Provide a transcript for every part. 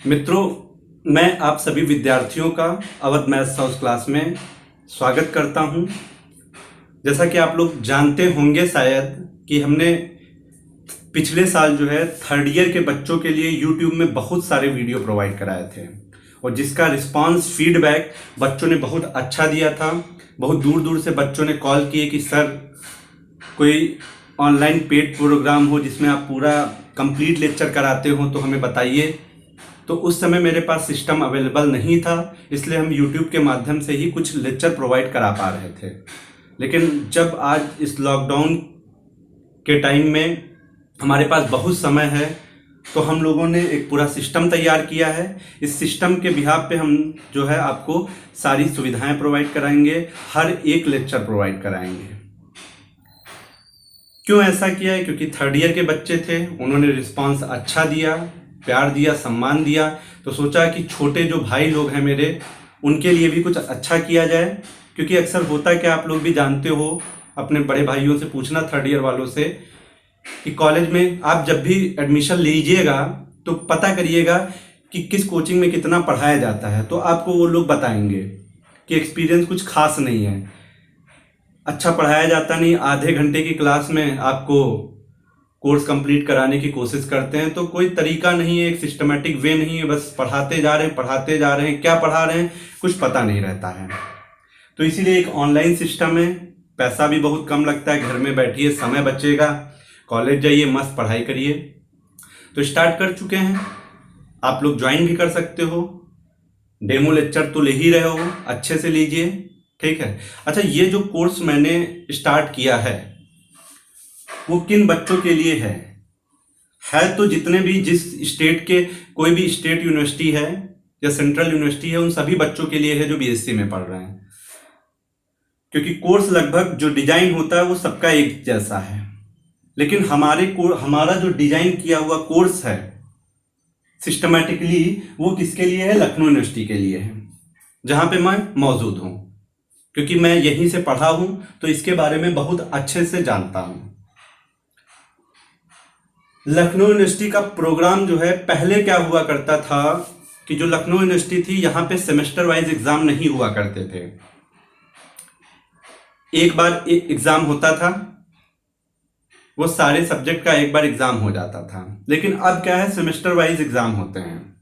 मित्रों, मैं आप सभी विद्यार्थियों का अवध मैथ्स हाउस क्लास में स्वागत करता हूं। जैसा कि आप लोग जानते होंगे शायद कि हमने पिछले साल जो है थर्ड ईयर के बच्चों के लिए यूट्यूब में बहुत सारे वीडियो प्रोवाइड कराए थे और जिसका रिस्पांस फीडबैक बच्चों ने बहुत अच्छा दिया था। बहुत दूर दूर से बच्चों ने कॉल किए कि सर कोई ऑनलाइन पेड प्रोग्राम हो जिसमें आप पूरा कंप्लीट लेक्चर कराते हो तो हमें बताइए। तो उस समय मेरे पास सिस्टम अवेलेबल नहीं था, इसलिए हम YouTube के माध्यम से ही कुछ लेक्चर प्रोवाइड करा पा रहे थे। लेकिन जब आज इस लॉकडाउन के टाइम में हमारे पास बहुत समय है तो हम लोगों ने एक पूरा सिस्टम तैयार किया है। इस सिस्टम के बिहाफ पे हम जो है आपको सारी सुविधाएं प्रोवाइड कराएंगे, हर एक लेक्चर प्रोवाइड कराएंगे। क्यों ऐसा किया है? क्योंकि थर्ड ईयर के बच्चे थे, उन्होंने रिस्पांस अच्छा दिया, प्यार दिया, सम्मान दिया, तो सोचा कि छोटे जो भाई लोग हैं मेरे, उनके लिए भी कुछ अच्छा किया जाए। क्योंकि अक्सर होता है कि आप लोग भी जानते हो, अपने बड़े भाइयों से पूछना, थर्ड ईयर वालों से, कि कॉलेज में आप जब भी एडमिशन लीजिएगा तो पता करिएगा कि किस कोचिंग में कितना पढ़ाया जाता है। तो आपको वो लोग बताएंगे कि एक्सपीरियंस कुछ खास नहीं है, अच्छा पढ़ाया जाता नहीं, आधे घंटे की क्लास में आपको कोर्स कंप्लीट कराने की कोशिश करते हैं। तो कोई तरीका नहीं है, एक सिस्टमेटिक वे नहीं है, बस पढ़ाते जा रहे हैं, क्या पढ़ा रहे हैं कुछ पता नहीं रहता है। तो इसीलिए एक ऑनलाइन सिस्टम है, पैसा भी बहुत कम लगता है, घर में बैठिए, समय बचेगा, कॉलेज जाइए, मस्त पढ़ाई करिए। तो स्टार्ट कर चुके हैं, आप लोग ज्वाइन भी कर सकते हो। डेमो लेक्चर तो ले ही रहे हो, अच्छे से लीजिए, ठीक है। अच्छा, ये जो कोर्स मैंने स्टार्ट किया है वो किन बच्चों के लिए है तो जितने भी जिस स्टेट के, कोई भी स्टेट यूनिवर्सिटी है या सेंट्रल यूनिवर्सिटी है, उन सभी बच्चों के लिए है जो बीएससी में पढ़ रहे हैं। क्योंकि कोर्स लगभग जो डिजाइन होता है वो सबका एक जैसा है, लेकिन हमारा जो डिजाइन किया हुआ कोर्स है सिस्टमैटिकली, वो किसके लिए है? लखनऊ यूनिवर्सिटी के लिए है, जहां पे मैं मौजूद हूं। क्योंकि मैं यहीं से पढ़ा हूं तो इसके बारे में बहुत अच्छे से जानता हूं। लखनऊ यूनिवर्सिटी का प्रोग्राम जो है, पहले क्या हुआ करता था कि जो लखनऊ यूनिवर्सिटी थी, यहाँ पे सेमेस्टर वाइज एग्जाम नहीं हुआ करते थे। एक बार एग्जाम होता था, वो सारे सब्जेक्ट का एक बार एग्जाम हो जाता था। लेकिन अब क्या है, सेमेस्टर वाइज एग्जाम होते हैं।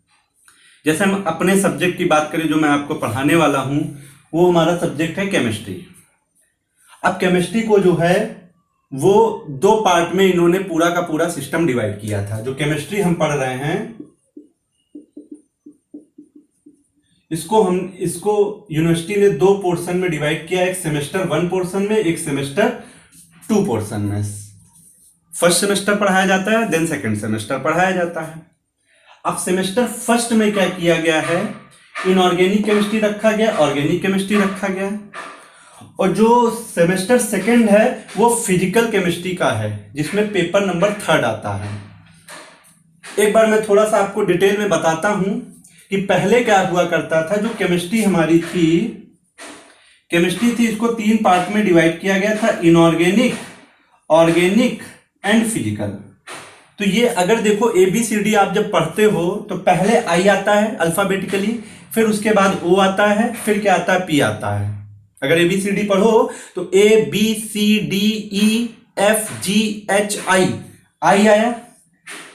जैसे हम अपने सब्जेक्ट की बात करें, जो मैं आपको पढ़ाने वाला हूं, वो हमारा सब्जेक्ट है केमिस्ट्री। अब केमिस्ट्री को जो है वो दो पार्ट में इन्होंने पूरा का पूरा सिस्टम डिवाइड किया था। जो केमिस्ट्री हम पढ़ रहे हैं इसको यूनिवर्सिटी ने दो पोर्शन में डिवाइड किया, एक सेमेस्टर 1 पोर्शन में, एक सेमेस्टर 2 पोर्शन में। फर्स्ट सेमेस्टर पढ़ाया जाता है, देन सेकंड सेमेस्टर पढ़ाया जाता है। अब सेमेस्टर फर्स्ट में क्या किया गया है, इनऑर्गेनिक केमिस्ट्री रखा गया, ऑर्गेनिक केमिस्ट्री रखा गया, और जो सेमेस्टर सेकंड है वो फिजिकल केमिस्ट्री का है, जिसमें पेपर नंबर 3 आता है। एक बार मैं थोड़ा सा आपको डिटेल में बताता हूं कि पहले क्या हुआ करता था। जो केमिस्ट्री हमारी थी, इसको 3 पार्ट में डिवाइड किया गया था, इनऑर्गेनिक, ऑर्गेनिक एंड फिजिकल। तो ये अगर देखो, ABCD आप जब पढ़ते हो तो पहले I आता है अल्फाबेटिकली, फिर उसके बाद O आता है, फिर क्या आता है? P आता है। अगर ABCD पढ़ो तो ABCDEFGHI, I आया,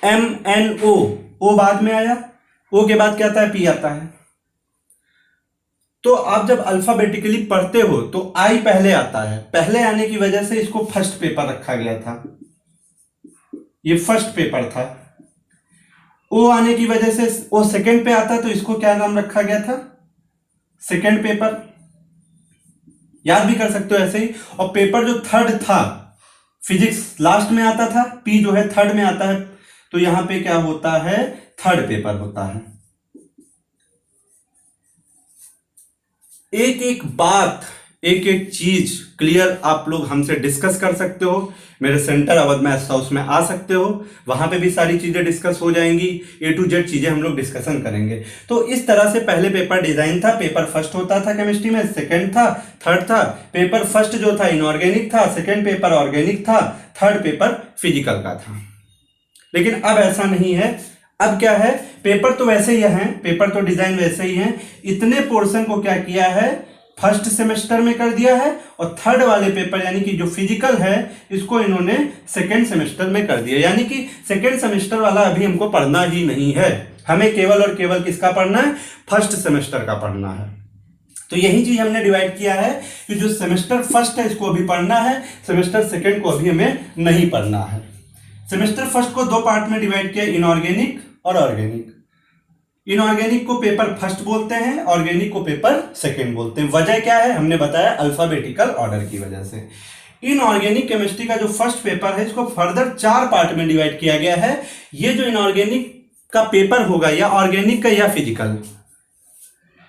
MNO, O बाद में आया, O के बाद क्या आता है? P आता है। तो आप जब अल्फाबेटिकली पढ़ते हो तो I पहले आता है। पहले आने की वजह से इसको फर्स्ट पेपर रखा गया था, ये फर्स्ट पेपर था। O आने की वजह से वो सेकंड पे आता है, तो इसको क्या नाम रखा गया था? Second paper. याद भी कर सकते हो ऐसे ही। और पेपर जो थर्ड था, फिजिक्स लास्ट में आता था, P जो है थर्ड में आता है, तो यहां पे क्या होता है? थर्ड पेपर होता है। एक एक बात, एक एक चीज क्लियर आप लोग हमसे डिस्कस कर सकते हो। मेरे सेंटर अवध मैथ्स हाउस में आ सकते हो, वहां पे भी सारी चीजें डिस्कस हो जाएंगी, A to Z चीजें हम लोग डिस्कशन करेंगे। तो इस तरह से पहले पेपर डिजाइन था। पेपर फर्स्ट होता था केमिस्ट्री में, सेकंड था, थर्ड था। पेपर फर्स्ट जो था इनऑर्गेनिक था, सेकंड पेपर ऑर्गेनिक था, थर्ड पेपर फिजिकल का था। लेकिन अब ऐसा नहीं है, अब क्या है, पेपर तो वैसे ही है, पेपर तो डिजाइन वैसे ही है, इतने पोर्शन को क्या किया है, फर्स्ट सेमेस्टर में कर दिया है, और थर्ड वाले पेपर यानी कि जो फिजिकल है इसको इन्होंने सेकेंड सेमेस्टर में कर दिया। यानी कि सेकेंड सेमेस्टर वाला अभी हमको पढ़ना ही नहीं है, हमें केवल और केवल किसका पढ़ना है, फर्स्ट सेमेस्टर का पढ़ना है। तो यही चीज हमने डिवाइड किया है कि जो सेमेस्टर फर्स्ट है इसको अभी पढ़ना है, सेमेस्टर सेकेंड को अभी हमें नहीं पढ़ना है। सेमेस्टर फर्स्ट को 2 पार्ट में डिवाइड किया, इनऑर्गेनिक और ऑर्गेनिक। इनऑर्गेनिक को पेपर फर्स्ट बोलते हैं, ऑर्गेनिक को पेपर सेकेंड बोलते हैं। वजह क्या है, हमने बताया अल्फाबेटिकल ऑर्डर की वजह से। इनऑर्गेनिक केमिस्ट्री का जो फर्स्ट पेपर है इसको फर्दर 4 पार्ट में डिवाइड किया गया है। ये जो इनऑर्गेनिक का पेपर होगा, या ऑर्गेनिक का या फिजिकल,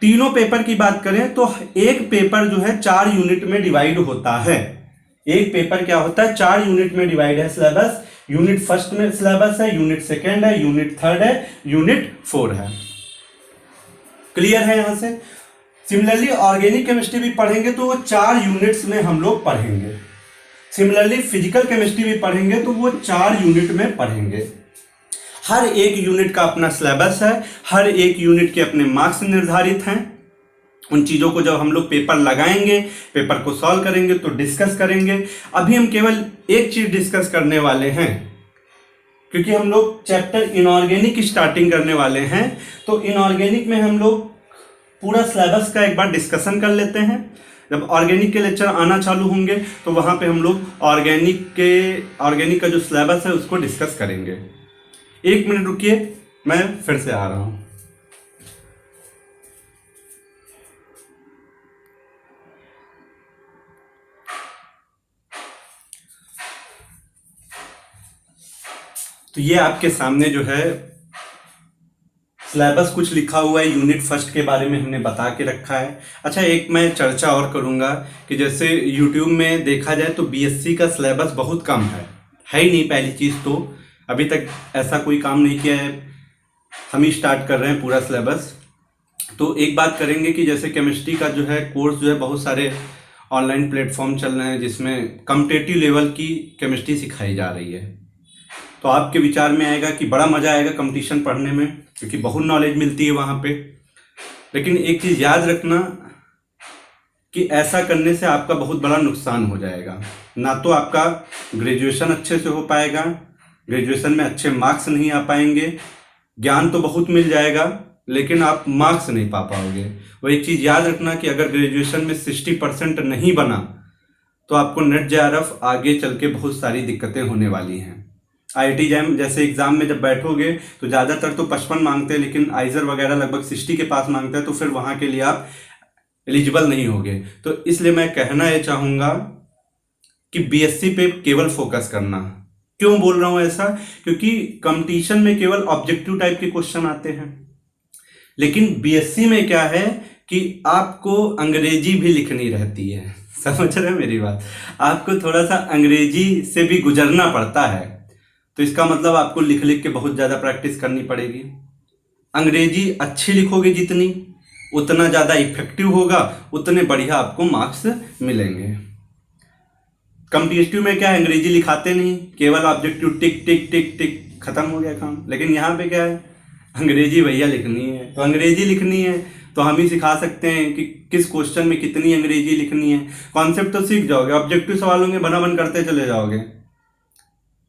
तीनों पेपर की बात करें तो एक पेपर जो है 4 यूनिट में डिवाइड होता है। एक पेपर क्या होता है, 4 यूनिट में डिवाइड है सिलेबस। यूनिट फर्स्ट में सिलेबस है, यूनिट सेकेंड है, यूनिट थर्ड है, यूनिट 4 है। क्लियर है यहां से। सिमिलरली ऑर्गेनिक केमिस्ट्री भी पढ़ेंगे तो वो 4 यूनिट्स में हम लोग पढ़ेंगे। सिमिलरली फिजिकल केमिस्ट्री भी पढ़ेंगे तो वो 4 यूनिट में पढ़ेंगे। हर एक यूनिट का अपना सिलेबस है, हर एक यूनिट के अपने मार्क्स निर्धारित हैं। उन चीज़ों को जब हम लोग पेपर लगाएंगे, पेपर को सॉल्व करेंगे तो डिस्कस करेंगे। अभी हम केवल एक चीज़ डिस्कस करने वाले हैं, क्योंकि हम लोग चैप्टर इनऑर्गेनिक की स्टार्टिंग करने वाले हैं। तो इनऑर्गेनिक में हम लोग पूरा सिलेबस का एक बार डिस्कशन कर लेते हैं। जब ऑर्गेनिक के लेक्चर आना चालू होंगे तो वहाँ पे हम लोग ऑर्गेनिक का जो सिलेबस है उसको डिस्कस करेंगे। 1 मिनट रुकिए, मैं फिर से आ रहा हूँ। तो ये आपके सामने जो है सिलेबस कुछ लिखा हुआ है, यूनिट फर्स्ट के बारे में हमने बता के रखा है। अच्छा, एक मैं चर्चा और करूंगा कि जैसे यूट्यूब में देखा जाए तो बीएससी का सिलेबस बहुत कम है ही नहीं। पहली चीज़ तो अभी तक ऐसा कोई काम नहीं किया है, हम ही स्टार्ट कर रहे हैं पूरा सिलेबस। तो एक बात करेंगे कि जैसे केमिस्ट्री का जो है कोर्स जो है, बहुत सारे ऑनलाइन प्लेटफॉर्म चल रहे हैं जिसमें कॉम्पिटिटिव लेवल की केमिस्ट्री सिखाई जा रही है। तो आपके विचार में आएगा कि बड़ा मज़ा आएगा कंपटीशन पढ़ने में, क्योंकि बहुत नॉलेज मिलती है वहाँ पे। लेकिन एक चीज़ याद रखना कि ऐसा करने से आपका बहुत बड़ा नुकसान हो जाएगा। ना तो आपका ग्रेजुएशन अच्छे से हो पाएगा, ग्रेजुएशन में अच्छे मार्क्स नहीं आ पाएंगे, ज्ञान तो बहुत मिल जाएगा लेकिन आप मार्क्स नहीं पा पाओगे। वो एक चीज़ याद रखना कि अगर ग्रेजुएशन में 60% नहीं बना तो आपको नेट जेआरएफ आगे चल के बहुत सारी दिक्कतें होने वाली हैं। आईआईटी जैम जैसे एग्जाम में जब बैठोगे तो ज़्यादातर तो 55 मांगते हैं, लेकिन आइजर वगैरह लगभग 60 के पास मांगते हैं, तो फिर वहाँ के लिए आप एलिजिबल नहीं होगे। तो इसलिए मैं कहना ये चाहूँगा कि बीएससी पे केवल फोकस करना। क्यों बोल रहा हूँ ऐसा, क्योंकि कंपटीशन में केवल ऑब्जेक्टिव टाइप के क्वेश्चन आते हैं, लेकिन बीएससी में क्या है कि आपको अंग्रेजी भी लिखनी रहती है। समझ रहे हैं मेरी बात, आपको थोड़ा सा अंग्रेजी से भी गुजरना पड़ता है। तो इसका मतलब आपको लिख लिख के बहुत ज़्यादा प्रैक्टिस करनी पड़ेगी। अंग्रेजी अच्छी लिखोगे जितनी, उतना ज़्यादा इफेक्टिव होगा, उतने बढ़िया आपको मार्क्स मिलेंगे। कॉम्पिटिटिव में क्या है, अंग्रेजी लिखाते नहीं, केवल ऑब्जेक्टिव टिक टिक टिक टिक, खत्म हो गया काम। लेकिन यहाँ पे क्या है, अंग्रेजी भैया लिखनी है। तो अंग्रेजी लिखनी है तो हम ही सिखा सकते हैं कि किस क्वेश्चन में कितनी अंग्रेजी लिखनी है। कॉन्सेप्ट तो सीख जाओगे, ऑब्जेक्टिव सवालों में बना बन करते चले जाओगे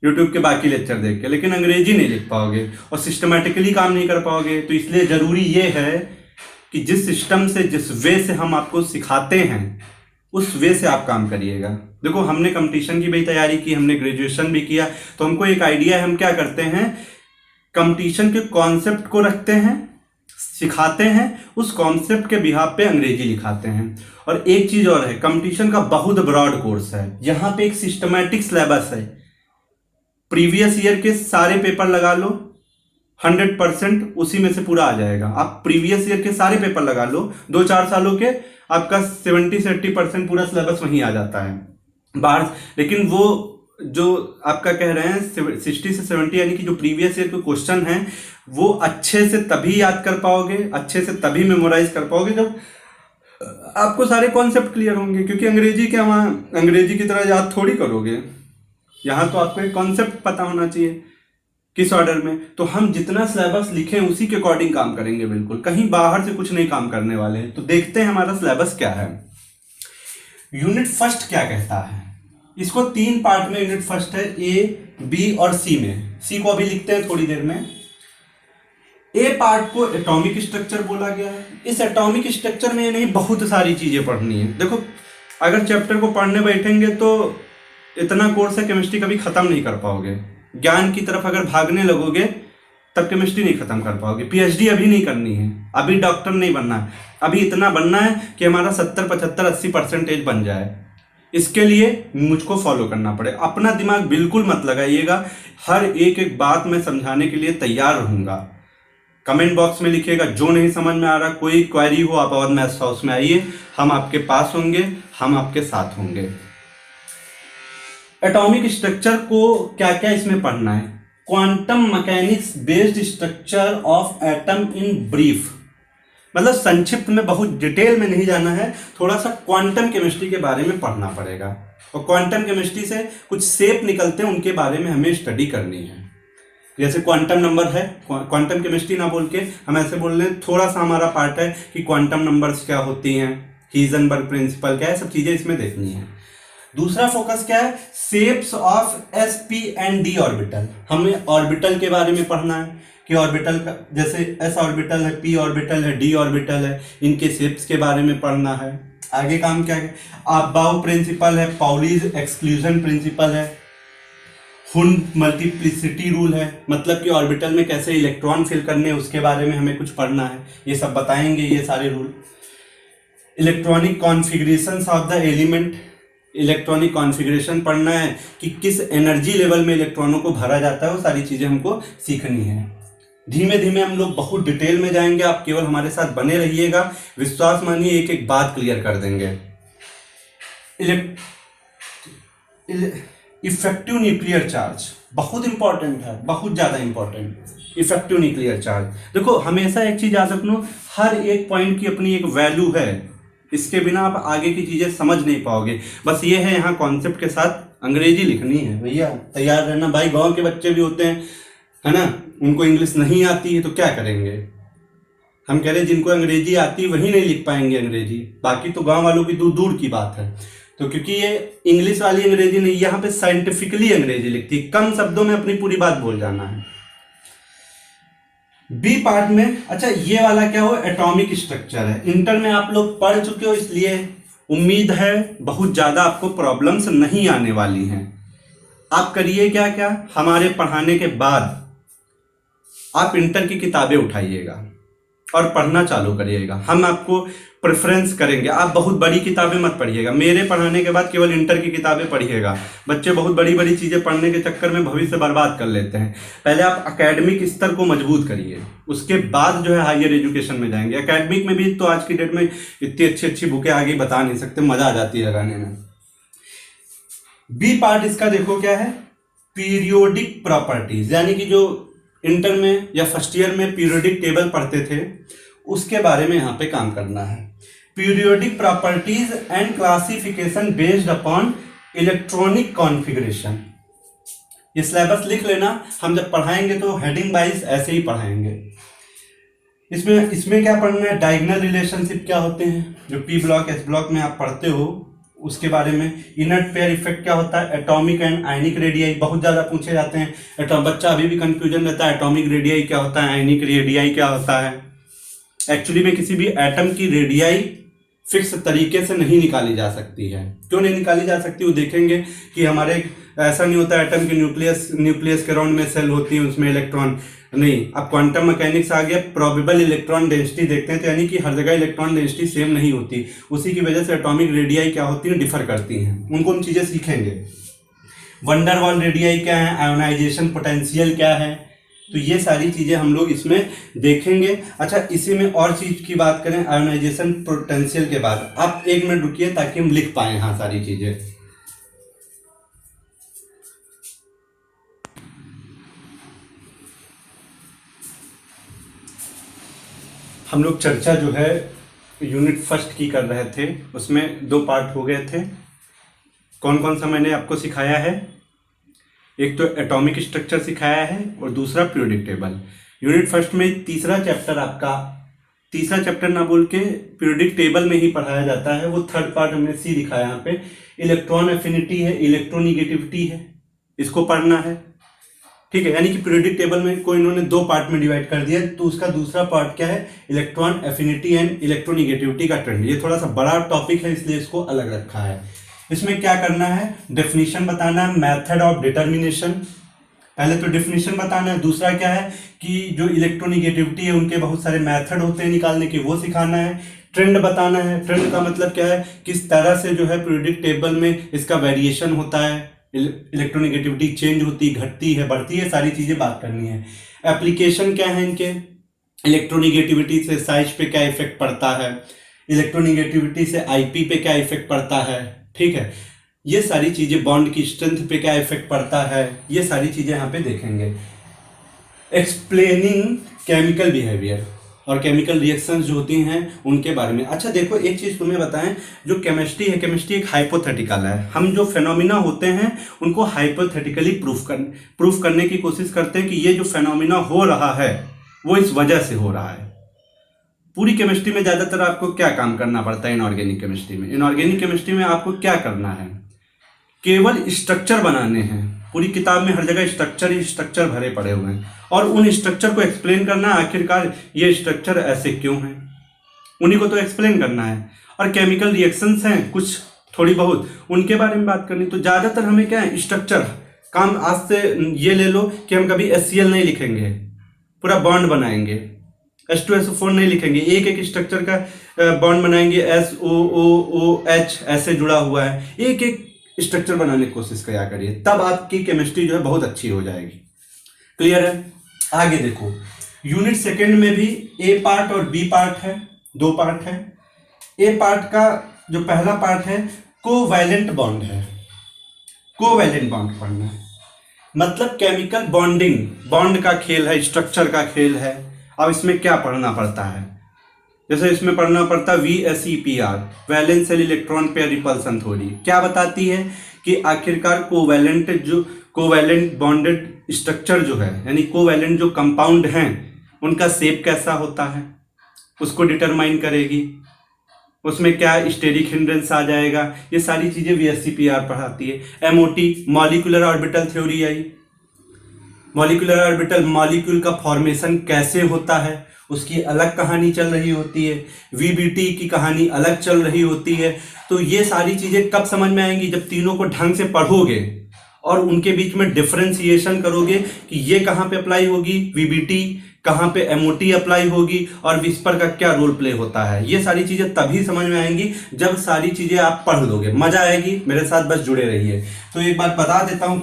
यूट्यूब के बाकी लेक्चर देख के, लेकिन अंग्रेजी नहीं लिख पाओगे और सिस्टमेटिकली काम नहीं कर पाओगे। तो इसलिए ज़रूरी ये है कि जिस सिस्टम से, जिस वे से हम आपको सिखाते हैं उस वे से आप काम करिएगा। देखो, हमने कंपटीशन की भी तैयारी की, हमने ग्रेजुएशन भी किया, तो हमको एक आइडिया है। हम क्या करते हैं, कंपटीशन के कॉन्सेप्ट को रखते हैं, सिखाते हैं, उस कॉन्सेप्ट के बिहाफ पे अंग्रेजी लिखाते हैं। और एक चीज़ और है, कंपटीशन का बहुत ब्रॉड कोर्स है, यहाँ पे एक सिस्टमैटिक सिलेबस है। प्रीवियस ईयर के सारे पेपर लगा लो, 100% उसी में से पूरा आ जाएगा। आप प्रीवियस ईयर के सारे पेपर लगा लो, 2-4 सालों के, आपका 70 से 80% पूरा सिलेबस वहीं आ जाता है बाहर। लेकिन वो जो आपका कह रहे हैं 60 से 70 यानी कि जो प्रीवियस ईयर के क्वेश्चन हैं वो अच्छे से तभी याद कर पाओगे, अच्छे से तभी मेमोराइज कर पाओगे जब आपको सारे कॉन्सेप्ट क्लियर होंगे। क्योंकि अंग्रेजी क्या, वहाँ अंग्रेजी की तरह याद थोड़ी करोगे, यहाँ तो आपको एक कॉन्सेप्ट पता होना चाहिए। किस ऑर्डर में, तो हम जितना सिलेबस लिखे उसी के अकॉर्डिंग काम करेंगे, बिल्कुल कहीं बाहर से कुछ नहीं काम करने वाले हैं। तो देखते हैं हमारा सिलेबस क्या है। यूनिट फर्स्ट क्या कहता है, इसको 3 पार्ट में यूनिट फर्स्ट है, ए बी और सी में। सी को अभी लिखते हैं थोड़ी देर में। ए पार्ट को एटॉमिक स्ट्रक्चर बोला गया है। इस एटॉमिक स्ट्रक्चर में नहीं बहुत सारी चीजें पढ़नी है। देखो अगर चैप्टर को पढ़ने बैठेंगे तो इतना कोर्स है केमिस्ट्री कभी खत्म नहीं कर पाओगे। ज्ञान की तरफ अगर भागने लगोगे तब केमिस्ट्री नहीं खत्म कर पाओगे। पीएचडी अभी नहीं करनी है, अभी डॉक्टर नहीं बनना है, अभी इतना बनना है कि हमारा 70 75 80% बन जाए। इसके लिए मुझको फॉलो करना पड़े। अपना दिमाग बिल्कुल मत लगाइएगा, हर एक एक बात मैं समझाने के लिए तैयार रहूंगा। कमेंट बॉक्स में लिखिएगा जो नहीं समझ में आ रहा, कोई क्वेरी हो आप अवध मैथ्स हाउस में आइए, हम आपके पास होंगे, हम आपके साथ होंगे। एटॉमिक स्ट्रक्चर को क्या क्या इसमें पढ़ना है, quantum mechanics based structure of atom in brief, मतलब संक्षिप्त में, बहुत डिटेल में नहीं जाना है, थोड़ा सा क्वांटम केमिस्ट्री के बारे में पढ़ना पड़ेगा। और क्वांटम केमिस्ट्री से कुछ शेप निकलते हैं, उनके बारे में हमें स्टडी करनी है। जैसे क्वांटम नंबर है, क्वांटम केमिस्ट्री ना बोल के हम ऐसे बोल रहे हैं, थोड़ा सा हमारा पार्ट है कि क्वांटम नंबर्स क्या होती हैं, हीजनबर्ग प्रिंसिपल क्या है, सब चीजें इसमें देखनी है। दूसरा फोकस क्या है, shapes of S P and D orbital. हमें ऑर्बिटल के बारे में पढ़ना है कि ऑर्बिटल का, जैसे एस ऑर्बिटल है, पी ऑर्बिटल है, डी ऑर्बिटल है, इनके शेप्स के बारे में पढ़ना है। आगे काम क्या है, अबाउ प्रिंसिपल है, पाउलीज एक्सक्लूजन प्रिंसिपल है, हुंड मल्टीप्लिसिटी रूल है, मतलब कि ऑर्बिटल में कैसे इलेक्ट्रॉन फिल करने हैं उसके बारे में हमें कुछ पढ़ना है, ये सब बताएंगे ये सारे rule. Electronic configurations of the element, electronic configuration पढ़ना है कि किस एनर्जी लेवल में इलेक्ट्रॉनों को भरा जाता है, वो सारी चीज़ें हमको सीखनी है। धीमे धीमे हम लोग बहुत डिटेल में जाएंगे, आप केवल हमारे साथ बने रहिएगा, विश्वास मानिए एक एक बात क्लियर कर देंगे। इफेक्टिव न्यूक्लियर चार्ज बहुत इंपॉर्टेंट है, बहुत ज़्यादा इंपॉर्टेंट। इफेक्टिव न्यूक्लियर चार्ज, देखो हमेशा एक चीज़ याद रखना, हर एक पॉइंट की अपनी एक वैल्यू है, इसके बिना आप आगे की चीज़ें समझ नहीं पाओगे। बस ये है यहाँ कॉन्सेप्ट के साथ अंग्रेजी लिखनी है, भैया तैयार रहना। भाई गांव के बच्चे भी होते हैं, है ना, उनको इंग्लिश नहीं आती है तो क्या करेंगे। हम कह रहे हैं जिनको अंग्रेजी आती है वही नहीं लिख पाएंगे अंग्रेजी, बाकी तो गांव वालों की दूर दूर की बात है। तो क्योंकि ये इंग्लिश वाली अंग्रेजी नहीं, यहाँ पे साइंटिफिकली अंग्रेजी लिखती, कम शब्दों में अपनी पूरी बात बोल जाना है। बी पार्ट में, अच्छा ये वाला क्या हो, एटॉमिक स्ट्रक्चर है, इंटर में आप लोग पढ़ चुके हो, इसलिए उम्मीद है बहुत ज्यादा आपको प्रॉब्लम्स नहीं आने वाली हैं। आप करिए क्या क्या, हमारे पढ़ाने के बाद आप इंटर की किताबें उठाइएगा और पढ़ना चालू करिएगा। हम आपको प्रेफरेंस करेंगे, आप बहुत बड़ी किताबें मत पढ़िएगा, मेरे पढ़ाने के बाद केवल इंटर की किताबें पढ़िएगा। बच्चे बहुत बड़ी बड़ी चीज़ें पढ़ने के चक्कर में भविष्य बर्बाद कर लेते हैं। पहले आप एकेडमिक स्तर को मजबूत करिए, उसके बाद जो है हायर एजुकेशन में जाएंगे। एकेडमिक में भी तो आज की डेट में इतनी अच्छी अच्छी बुकें आगे बता नहीं सकते, मज़ा आ जाती है लगाने में। बी पार्ट इसका देखो क्या है, पीरियोडिक प्रॉपर्टीज, यानी कि जो इंटर में या फर्स्ट ईयर में पीरियोडिक टेबल पढ़ते थे उसके बारे में यहाँ पे काम करना है। Periodic properties and classification based upon electronic configuration. ये सिलेबस लिख लेना, हम जब पढ़ाएंगे तो हेडिंग वाइज ऐसे ही पढ़ाएंगे। इसमें क्या पढ़ना है, डायगोनल रिलेशनशिप क्या होते हैं, जो पी ब्लॉक एस ब्लॉक में आप पढ़ते हो उसके बारे में। इनर्ट पेयर इफेक्ट क्या होता है, एटॉमिक एंड आयनिक रेडियाई बहुत ज़्यादा पूछे जाते हैं। बच्चा अभी भी कंफ्यूजन रहता है, एटॉमिक रेडियाई क्या होता है, आयनिक रेडियाई क्या होता है। एक्चुअली में किसी भी एटम की रेडियाई फिक्स तरीके से नहीं निकाली जा सकती है। क्यों नहीं निकाली जा सकती, वो देखेंगे कि हमारे ऐसा नहीं होता एटम के न्यूक्लियस के राउंड में सेल होती है, उसमें इलेक्ट्रॉन नहीं। अब क्वांटम मैकेनिक्स आ गया, प्रोबेबल इलेक्ट्रॉन डेंसिटी देखते हैं, तो यानी कि हर जगह इलेक्ट्रॉन डेंसिटी सेम नहीं होती, उसी की वजह से एटॉमिक रेडियाई क्या होती है, डिफर करती हैं। उनको हम चीज़ें सीखेंगे। वंडर वॉल रेडियाई क्या है, आयोनाइजेशन पोटेंशियल क्या है, तो ये सारी चीज़ें हम लोग इसमें देखेंगे। अच्छा इसी में और चीज़ की बात करें आयोनाइजेशन पोटेंशियल के बाद, आप 1 मिनट रुकिए ताकि हम लिख पाएँ हाँ सारी चीज़ें। हम लोग चर्चा जो है यूनिट फर्स्ट की कर रहे थे, उसमें 2 पार्ट हो गए थे। कौन कौन सा मैंने आपको सिखाया है, एक तो एटॉमिक स्ट्रक्चर सिखाया है और दूसरा पीरियोडिक टेबल। यूनिट फर्स्ट में तीसरा चैप्टर ना बोल के पीरियोडिक टेबल में ही पढ़ाया जाता है। वो थर्ड पार्ट हमने सी दिखाया यहाँ पे। इलेक्ट्रॉन एफिनिटी है, इलेक्ट्रोनिगेटिविटी है, इसको पढ़ना है, ठीक है। यानी कि पीरियोडिक टेबल में कोई इन्होंने दो पार्ट में डिवाइड कर दिया, तो उसका दूसरा पार्ट क्या है, इलेक्ट्रॉन एफिनिटी एंड इलेक्ट्रोनिगेटिविटी का ट्रेंड। ये थोड़ा सा बड़ा टॉपिक है इसलिए इसको अलग रखा है। इसमें क्या करना है, डेफिनेशन बताना है, मेथड ऑफ डिटर्मिनेशन, पहले तो डेफिनेशन बताना है। दूसरा क्या है कि जो इलेक्ट्रोनिगेटिविटी है उनके बहुत सारे मेथड होते हैं निकालने के, वो सिखाना है। ट्रेंड बताना है, ट्रेंड का मतलब क्या है, किस तरह से जो है पीरियोडिक टेबल में इसका वेरिएशन होता है, इलेक्ट्रोनिगेटिविटी चेंज होती, घटती है, बढ़ती है, सारी चीजें बात करनी है। एप्लीकेशन क्या है इनके, इलेक्ट्रोनिगेटिविटी से साइज पे क्या इफेक्ट पड़ता है, इलेक्ट्रोनिगेटिविटी से आईपी पे क्या इफेक्ट पड़ता है, ठीक है। ये सारी चीजें, बॉन्ड की स्ट्रेंथ पे क्या इफेक्ट पड़ता है, ये सारी चीजें यहाँ पे देखेंगे। एक्सप्लेनिंग केमिकल बिहेवियर और केमिकल रिएक्शंस जो होती हैं उनके बारे में। अच्छा देखो, एक चीज तुम्हें बताएं, जो केमिस्ट्री है, केमिस्ट्री एक हाइपोथेटिकल है। हम जो फेनोमिना होते हैं उनको हाइपोथेटिकली प्रूफ करने की कोशिश करते हैं कि ये जो फेनोमिना हो रहा है वो इस वजह से हो रहा है। पूरी केमिस्ट्री में ज्यादातर आपको क्या काम करना पड़ता है, इनऑर्गेनिक केमिस्ट्री में? इनऑर्गेनिक केमिस्ट्री में आपको क्या करना है, केवल स्ट्रक्चर बनाने हैं। पूरी किताब में हर जगह स्ट्रक्चर ही स्ट्रक्चर भरे पड़े हुए हैं और उन स्ट्रक्चर को एक्सप्लेन करना है, आखिरकार ये स्ट्रक्चर ऐसे क्यों हैं, उन्हीं को तो एक्सप्लेन करना है। और केमिकल रिएक्शंस हैं कुछ थोड़ी बहुत, उनके बारे में बात करनी। तो ज़्यादातर हमें क्या है, स्ट्रक्चर काम। आज से ये ले लो कि हम कभी HCl नहीं लिखेंगे, पूरा बॉन्ड बनाएंगे, H2SO4 नहीं लिखेंगे, एक एक स्ट्रक्चर का बॉन्ड बनाएंगे, SOOOH ऐसे जुड़ा हुआ है, एक एक स्ट्रक्चर बनाने की कोशिश किया करिए, तब आपकी केमिस्ट्री जो है बहुत अच्छी हो जाएगी। क्लियर है? आगे देखो, यूनिट सेकंड में भी ए पार्ट और बी पार्ट है, दो पार्ट है। ए पार्ट का जो पहला पार्ट है कोवैलेंट बॉन्ड है, कोवैलेंट बॉन्ड पढ़ना है, मतलब केमिकल बॉन्डिंग, बॉन्ड का खेल है, स्ट्रक्चर का खेल है। अब इसमें क्या पढ़ना पड़ता है, जैसे इसमें पढ़ना पड़ता है VSEPR, valence shell electron pair repulsion theory. क्या बताती है कि आखिरकार कोवैलेंट बॉन्डेड स्ट्रक्चर जो है, यानी कोवैलेंट जो कंपाउंड हैं उनका शेप कैसा होता है, उसको डिटरमाइन करेगी। उसमें क्या स्टेरिक हिंड्रेंस आ जाएगा, ये सारी चीजें VSEPR पढ़ाती है। MOT, मॉलिक्यूलर ऑर्बिटल थ्योरी आई। मॉलिक्यूलर ऑर्बिटल, मॉलिक्यूल का फॉर्मेशन कैसे होता है, उसकी अलग कहानी चल रही होती है। VBT की कहानी अलग चल रही होती है। तो ये सारी चीजें कब समझ में आएंगी, जब तीनों को ढंग से पढ़ोगे और उनके बीच में डिफरेंशिएशन करोगे कि ये कहाँ पे अप्लाई होगी, VBT कहाँ पे MOT अप्लाई होगी और विस्पर का क्या रोल प्ले होता है। ये सारी चीजें तभी समझ में आएंगी जब सारी चीजें आप पढ़ लोगे, मजा आएगी। मेरे साथ बस जुड़े रहिए। तो एक बात बता देता हूं,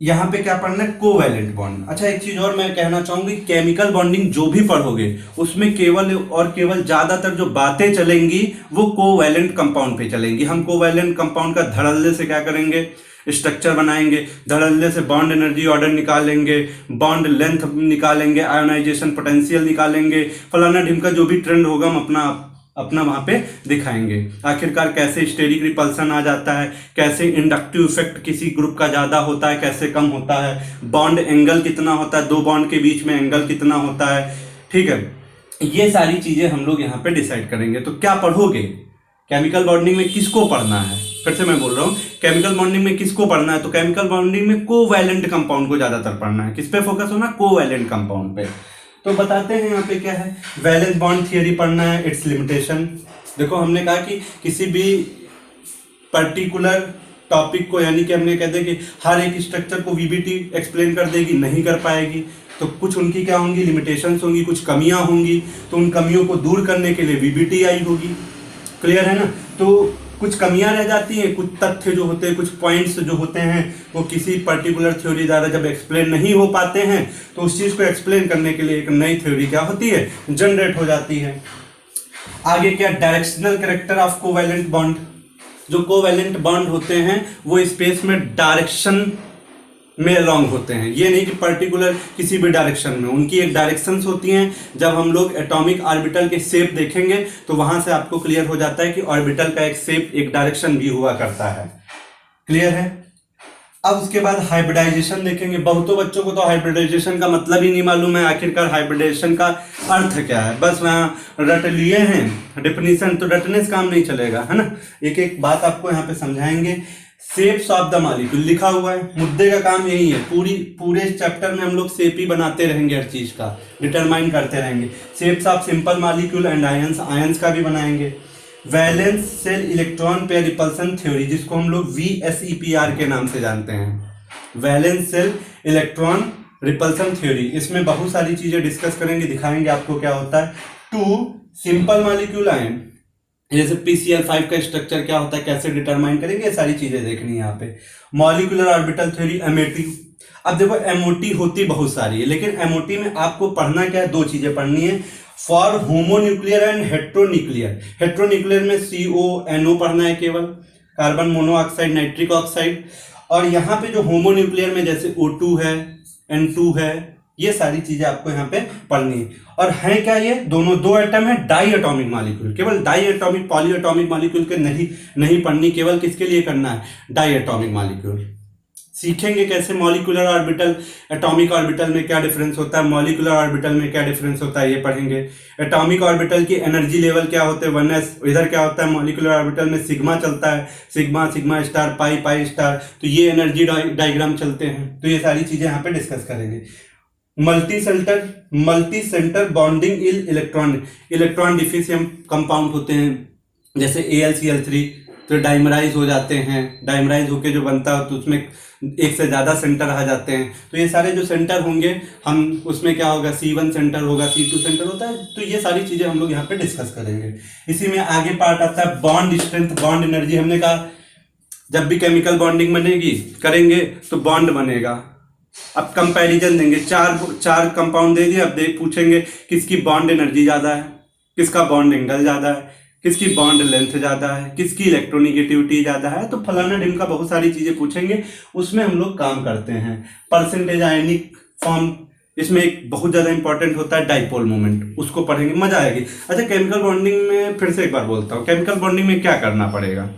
यहाँ पे क्या पढ़ना है, कोवैलेंट बॉन्ड। अच्छा एक चीज और मैं कहना चाहूंगी, केमिकल बॉन्डिंग जो भी पढ़ोगे उसमें केवल और केवल ज्यादातर जो बातें चलेंगी वो कोवैलेंट कंपाउंड पे चलेंगी। हम कोवैलेंट कंपाउंड का धड़ल्ले से क्या करेंगे, स्ट्रक्चर बनाएंगे, धड़ल्ले से बॉन्ड एनर्जी ऑर्डर निकालेंगे, बॉन्ड लेंथ निकालेंगे, आयोनाइजेशन पोटेंशियल निकालेंगे, फलाना ढिमका जो भी ट्रेंड होगा हम अपना वहां पे दिखाएंगे। आखिरकार कैसे स्टेरिक रिपल्सन आ जाता है, कैसे इंडक्टिव इफेक्ट किसी ग्रुप का ज्यादा होता है, कैसे कम होता है, बॉन्ड एंगल कितना होता है, दो बॉन्ड के बीच में एंगल कितना होता है, ठीक है। ये सारी चीजें हम लोग यहाँ पे डिसाइड करेंगे। तो क्या पढ़ोगे, केमिकल बॉन्डिंग में किसको पढ़ना है, फिर से मैं बोल रहा हूँ, केमिकल बॉन्डिंग में किसको पढ़ना है, तो केमिकल बॉन्डिंग में कोवैलेंट कंपाउंड को ज्यादातर पढ़ना है। किस पे फोकस होना, कोवैलेंट कंपाउंड पे। तो बताते हैं यहाँ पे क्या है, वैलेंस बॉन्ड थियरी पढ़ना है, इट्स लिमिटेशन। देखो हमने कहा कि किसी भी पर्टिकुलर टॉपिक को, यानी कि हमने कहते हैं कि हर एक स्ट्रक्चर को VBT एक्सप्लेन कर देगी, नहीं कर पाएगी। तो कुछ उनकी क्या होंगी, लिमिटेशंस होंगी, कुछ कमियां होंगी, तो उन कमियों को दूर करने के लिए VBT आई होगी। क्लियर है ना? तो कुछ कमियां रह जाती हैं, कुछ तथ्य जो होते हैं, कुछ पॉइंट्स जो होते हैं वो किसी पर्टिकुलर थ्योरी द्वारा जब एक्सप्लेन नहीं हो पाते हैं तो उस चीज़ को एक्सप्लेन करने के लिए एक नई थ्योरी क्या होती है, जनरेट हो जाती है। आगे क्या, directional character of covalent bond. जो कोवैलेंट बॉन्ड होते हैं वो स्पेस में डायरेक्शन में अलोंग होते हैं, ये नहीं कि पर्टिकुलर किसी भी डायरेक्शन में, उनकी एक डायरेक्शंस होती हैं। जब हम लोग एटॉमिक ऑर्बिटल के शेप देखेंगे तो वहां से आपको क्लियर हो जाता है कि ऑर्बिटल का एक शेप, एक डायरेक्शन भी हुआ करता है। क्लियर है? अब उसके बाद हाइब्रिडाइजेशन देखेंगे। बहुतों बच्चों को तो हाइब्रिडाइजेशन का मतलब ही नहीं मालूम है, आखिरकार हाइब्रिडाइजेशन का अर्थ क्या है। बस वहाँ रट लिए हैं डेफिनेशन, तो रटने से काम नहीं चलेगा, है ना। एक एक बात आपको यहाँ पे समझाएंगे। शेप्स ऑफ द मॉलिक्यूल लिखा हुआ है, मुद्दे का काम यही है। पूरे चैप्टर में हम लोग शेप ही बनाते रहेंगे, हर चीज का डिटरमाइन करते रहेंगे। Shapes of simple molecule and ions, ions का भी बनाएंगे। Valence shell electron pair repulsion theory, जिसको हम लोग VSEPR के नाम से जानते हैं, valence shell electron repulsion theory. इसमें बहुत सारी चीजें डिस्कस करेंगे, दिखाएंगे आपको क्या होता है। 2 सिंपल मॉलिक्यूल आयन, जैसे PCl5 का स्ट्रक्चर क्या होता है, कैसे डिटरमाइन करेंगे, ये सारी चीजें देखनी है यहाँ पे। Molecular orbital theory, MOT। अब देखो MOT होती बहुत सारी है, लेकिन MOT में आपको पढ़ना क्या है, 2 चीजें पढ़नी है, for homonuclear and heteronuclear. Heteronuclear में CONO पढ़ना है केवल, कार्बन मोनोऑक्साइड नाइट्रिक ऑक्साइड। और यहाँ पे जो होमोन्यूक्लियर में जैसे O2 है, N2 है, ये सारी चीजें आपको यहाँ पे पढ़नी है। और है क्या, ये दोनों 2 एटम है, डाई एटॉमिक मॉलिक्यूल। केवल di atomic poly atomic molecule के नहीं पढ़नी, केवल किसके लिए करना है, डाई एटॉमिक मॉलिक्यूल। सीखेंगे कैसे मॉलिक्यूलर ऑर्बिटल, एटॉमिक ऑर्बिटल में क्या डिफरेंस होता है, मॉलिक्यूलर ऑर्बिटल में क्या डिफरेंस होता है, ये पढ़ेंगे। एटॉमिक ऑर्बिटल की एनर्जी लेवल क्या होते हैं, 1s। इधर क्या होता है, मॉलिक्यूलर ऑर्बिटल में सिग्मा चलता है, सिग्मा, सिग्मा स्टार, पाई, पाई स्टार, तो ये एनर्जी डायग्राम चलते हैं। तो ये सारी चीजें यहाँ पे डिस्कस करेंगे। Multi centre bonding electron deficient compound होते हैं, जैसे AlCl3, तो डाइमराइज हो जाते हैं। डाइमराइज होके जो बनता है तो उसमें एक से ज़्यादा सेंटर आ जाते हैं। तो ये सारे जो सेंटर होंगे, हम उसमें क्या होगा, C1 सेंटर होगा, C2 सेंटर होता है। तो ये सारी चीज़ें हम लोग यहाँ पे डिस्कस करेंगे। इसी में आगे पार्ट आता है बॉन्ड स्ट्रेंथ, बॉन्ड एनर्जी। हमने कहा जब भी केमिकल बॉन्डिंग बनेगी करेंगे तो बॉन्ड बनेगा। अब कंपैरिजन देंगे, चार कंपाउंड दे दिए, अब पूछेंगे किसकी बॉन्ड एनर्जी ज़्यादा है, किसका बॉन्ड एंगल ज़्यादा है, किसकी बॉन्ड लेंथ ज़्यादा है, किसकी इलेक्ट्रोनिगेटिविटी ज़्यादा है। तो फलाना ढिमका बहुत सारी चीज़ें पूछेंगे, उसमें हम लोग काम करते हैं। परसेंटेज आयनिक फॉर्म, इसमें एक बहुत ज़्यादा इंपॉर्टेंट होता है डाइपोल मोमेंट, उसको पढ़ेंगे, मजा आएगी। अच्छा, केमिकल बॉन्डिंग में फिर से एक बार बोलता हूँ, केमिकल बॉन्डिंग में क्या करना पड़ेगा,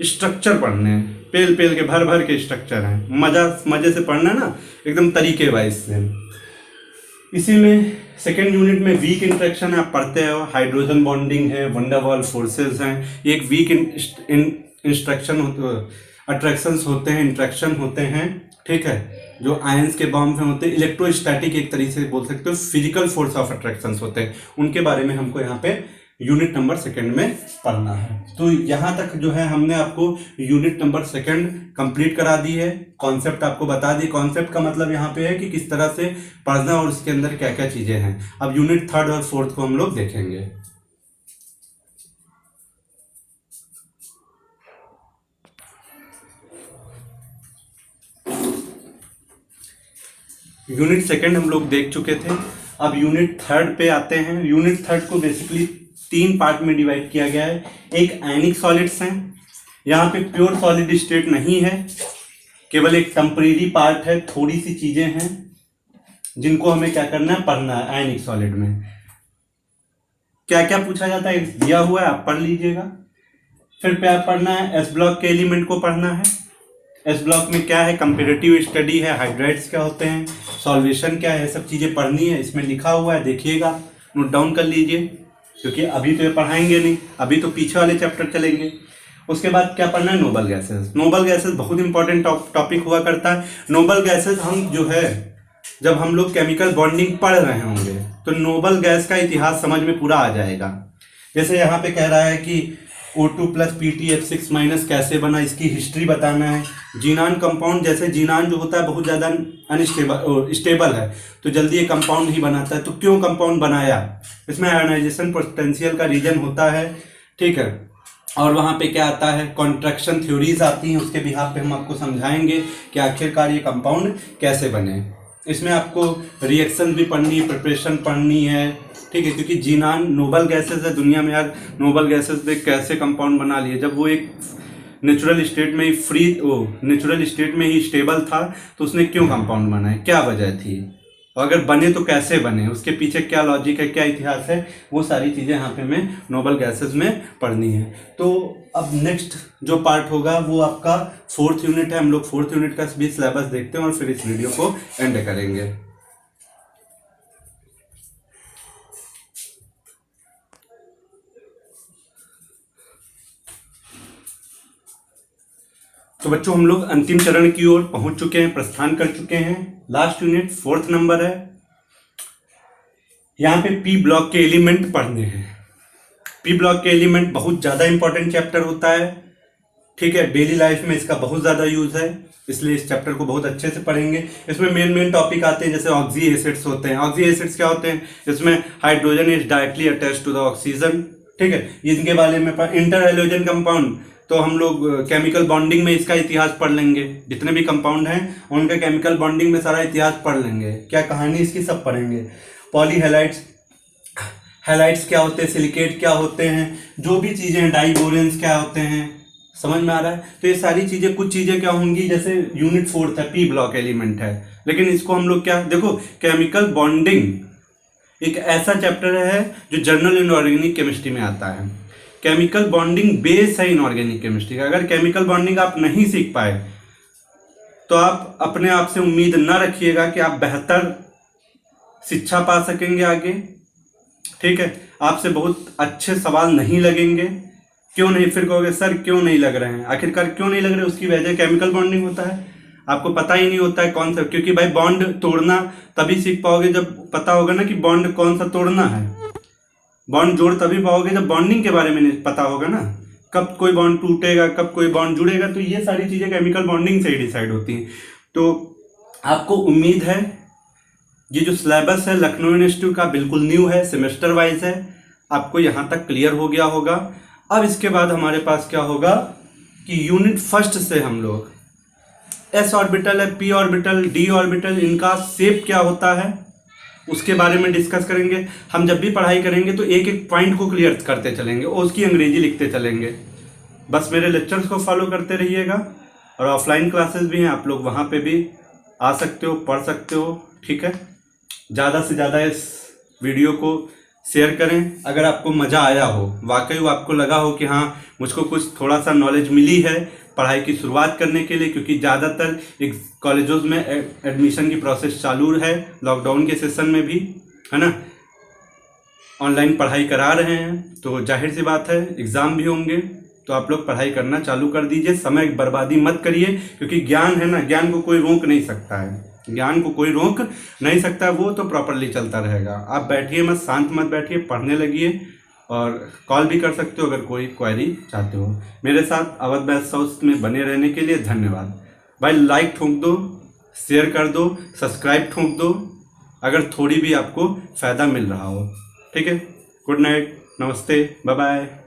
स्ट्रक्चर पढ़ने हैं, पेल के भर के स्ट्रक्चर हैं, मजे से पढ़ना ना, एकदम तरीके वाइज से। इसी में सेकेंड यूनिट में वीक इंट्रैक्शन आप पढ़ते हो, हाइड्रोजन बॉन्डिंग है, वंडरवॉल फोर्सेस हैं। एक वीक इंस्ट्रक्शन अट्रैक्शंस होते हैं, इंट्रैक्शन होते हैं, ठीक है, जो आयंस के बॉम्ब में होते हैं। इलेक्ट्रोस्टैटिक एक तरीके से बोल सकते हो, फिजिकल फोर्स ऑफ अट्रैक्शंस होते हैं, उनके बारे में हमको यहाँ पे यूनिट नंबर 2 में पढ़ना है। तो यहाँ तक जो है हमने आपको यूनिट नंबर 2 कंप्लीट करा दी है, कॉन्सेप्ट आपको बता दी। कॉन्सेप्ट का मतलब यहाँ पे है कि किस तरह से पढ़ना और उसके अंदर क्या क्या चीजें हैं। अब यूनिट 3 और 4 को हम लोग देखेंगे। यूनिट 2 हम लोग देख चुके थे, अब यूनिट 3 पे आते हैं। यूनिट 3 को बेसिकली 3 पार्ट में डिवाइड किया गया है। एक आयनिक सॉलिड्स हैं, यहाँ पे प्योर सॉलिड स्टेट नहीं है, केवल एक टेम्परेरी पार्ट है, थोड़ी सी चीजें हैं जिनको हमें क्या करना है, पढ़ना है। आयनिक सॉलिड में क्या क्या पूछा जाता है दिया हुआ है, आप पढ़ लीजिएगा। फिर क्या पढ़ना है, एस ब्लॉक के एलिमेंट को पढ़ना है। एस ब्लॉक में क्या है, कंपेरेटिव स्टडी है, हाइड्राइड्स क्या होते हैं, सॉल्वेशन क्या है, सब चीज़ें पढ़नी है। इसमें लिखा हुआ है, देखिएगा, नोट डाउन कर लीजिए, क्योंकि अभी तो ये पढ़ाएंगे नहीं, अभी तो पीछे वाले चैप्टर चलेंगे। उसके बाद क्या पढ़ना है, नोबल गैसेस। नोबल गैसेस बहुत इंपॉर्टेंट टॉपिक हुआ करता है। नोबल गैसेस हम जो है, जब हम लोग केमिकल बॉन्डिंग पढ़ रहे होंगे तो नोबल गैस का इतिहास समझ में पूरा आ जाएगा। जैसे यहाँ पे कह रहा है कि O2 + PtF6- कैसे बना, इसकी हिस्ट्री बताना है। जीनान कंपाउंड, जैसे जीनान जो होता है बहुत ज़्यादा स्टेबल है, तो जल्दी ये कंपाउंड नहीं बनाता है, तो क्यों कंपाउंड बनाया, इसमें आयोनाइजेशन पोटेंशियल का रीजन होता है, ठीक है। और वहाँ पे क्या आता है, कॉन्ट्रैक्शन थ्योरीज आती हैं, उसके बिहाफ पे हम आपको समझाएंगे कि आखिरकार ये कंपाउंड कैसे बने। इसमें आपको रिएक्शन भी पढ़नी है, प्रिपरेशन पढ़नी है, ठीक है, क्योंकि जीनान नोबल गैसेस है। दुनिया में यार नोबल गैसेस देख कैसे कंपाउंड बना लिए, जब वो एक नेचुरल स्टेट में ही नेचुरल स्टेट में ही स्टेबल था, तो उसने क्यों कंपाउंड बनाए, क्या वजह थी, और अगर बने तो कैसे बने, उसके पीछे क्या लॉजिक है, क्या इतिहास है, वो सारी चीज़ें यहाँ पे हमें नोबल गैसेस में पढ़नी है। तो अब नेक्स्ट जो पार्ट होगा वो आपका 4th यूनिट है। हम लोग 4th यूनिट का भी सिलेबस देखते हैं और फिर इस वीडियो को एंड करेंगे। तो बच्चों हम लोग अंतिम चरण की ओर पहुंच चुके हैं, प्रस्थान कर चुके हैं। लास्ट यूनिट 4th नंबर है। यहाँ पे पी ब्लॉक के एलिमेंट पढ़ने हैं। पी ब्लॉक के एलिमेंट बहुत ज़्यादा इंपॉर्टेंट चैप्टर होता है, ठीक है। डेली लाइफ में इसका बहुत ज़्यादा यूज़ है, इसलिए इस चैप्टर को बहुत अच्छे से पढ़ेंगे। इसमें मेन टॉपिक आते हैं, जैसे ऑक्सी एसिड्स होते हैं। ऑक्सी एसिड्स क्या होते हैं? इसमें hydrogen is directly attached to the oxygen, ठीक है। इनके बारे में इंटर हैलोजन कंपाउंड, तो हम लोग केमिकल बॉन्डिंग में इसका इतिहास पढ़ लेंगे। जितने भी कंपाउंड हैं उनका केमिकल बॉन्डिंग में सारा इतिहास पढ़ लेंगे, क्या कहानी इसकी सब पढ़ेंगे। पॉलीहेलाइड्स, हेलाइड्स क्या होते हैं, सिलिकेट क्या होते हैं, जो भी चीज़ें हैं, डाइबोरेंस क्या होते हैं, समझ में आ रहा है। तो ये सारी चीज़ें, कुछ चीज़ें क्या होंगी, जैसे यूनिट 4th है, पी ब्लॉक एलिमेंट है, लेकिन इसको हम लोग क्या, देखो केमिकल बॉन्डिंग एक ऐसा चैप्टर है जो जर्नल इनऑर्गेनिक केमिस्ट्री में आता है। केमिकल बॉन्डिंग बेस है इनऑर्गेनिक केमिस्ट्री का। अगर केमिकल बॉन्डिंग आप नहीं सीख पाए तो आप अपने आप से उम्मीद न रखिएगा कि आप बेहतर शिक्षा पा सकेंगे आगे, ठीक है। आपसे बहुत अच्छे सवाल नहीं लगेंगे। क्यों नहीं? फिर कहोगे सर क्यों नहीं लग रहे हैं, आखिरकार क्यों नहीं लग रहे? उसकी वजह केमिकल बॉन्डिंग होता है, आपको पता ही नहीं होता है कौन सा, क्योंकि भाई बॉन्ड तोड़ना तभी सीख पाओगे जब पता होगा ना कि बॉन्ड कौन सा तोड़ना है। बॉन्ड जोड़ तभी पाओगे जब बॉन्डिंग के बारे में नहीं पता होगा ना, कब कोई बॉन्ड टूटेगा, कब कोई बॉन्ड जुड़ेगा। तो ये सारी चीज़ें केमिकल बॉन्डिंग से ही डिसाइड होती हैं। तो आपको उम्मीद है ये जो सिलेबस है लखनऊ यूनिवर्सिटी का बिल्कुल न्यू है, सेमेस्टर वाइज है, आपको यहाँ तक क्लियर हो गया होगा। अब इसके बाद हमारे पास क्या होगा कि यूनिट 1 से हम लोग एस ऑर्बिटल है, पी ऑर्बिटल, डी ऑर्बिटल, इनका शेप क्या होता है उसके बारे में डिस्कस करेंगे। हम जब भी पढ़ाई करेंगे तो एक एक पॉइंट को क्लियर करते चलेंगे और उसकी अंग्रेजी लिखते चलेंगे। बस मेरे लेक्चर्स को फॉलो करते रहिएगा। और ऑफलाइन क्लासेस भी हैं, आप लोग वहाँ पे भी आ सकते हो, पढ़ सकते हो, ठीक है। ज़्यादा से ज़्यादा इस वीडियो को शेयर करें। अगर आपको मज़ा आया हो, वाकई आपको लगा हो कि हाँ मुझको कुछ थोड़ा सा नॉलेज मिली है पढ़ाई की शुरुआत करने के लिए, क्योंकि ज़्यादातर एक कॉलेजों में एडमिशन की प्रोसेस चालू है, लॉकडाउन के सेशन में भी, है ना, ऑनलाइन पढ़ाई करा रहे हैं। तो जाहिर सी बात है एग्ज़ाम भी होंगे, तो आप लोग पढ़ाई करना चालू कर दीजिए। समय बर्बादी मत करिए, क्योंकि ज्ञान है ना, ज्ञान को कोई रोक नहीं सकता है, ज्ञान को कोई रोक नहीं सकता, वो तो प्रॉपरली चलता रहेगा। आप बैठिए मत, शांत मत बैठिए, पढ़ने लगिए। और कॉल भी कर सकते हो अगर कोई क्वेरी चाहते हो। मेरे साथ अवध बेस्ट हाउस में बने रहने के लिए धन्यवाद भाई। लाइक ठोक दो, शेयर कर दो, सब्सक्राइब ठोक दो अगर थोड़ी भी आपको फ़ायदा मिल रहा हो, ठीक है। गुड नाइट, नमस्ते, बाय बाय।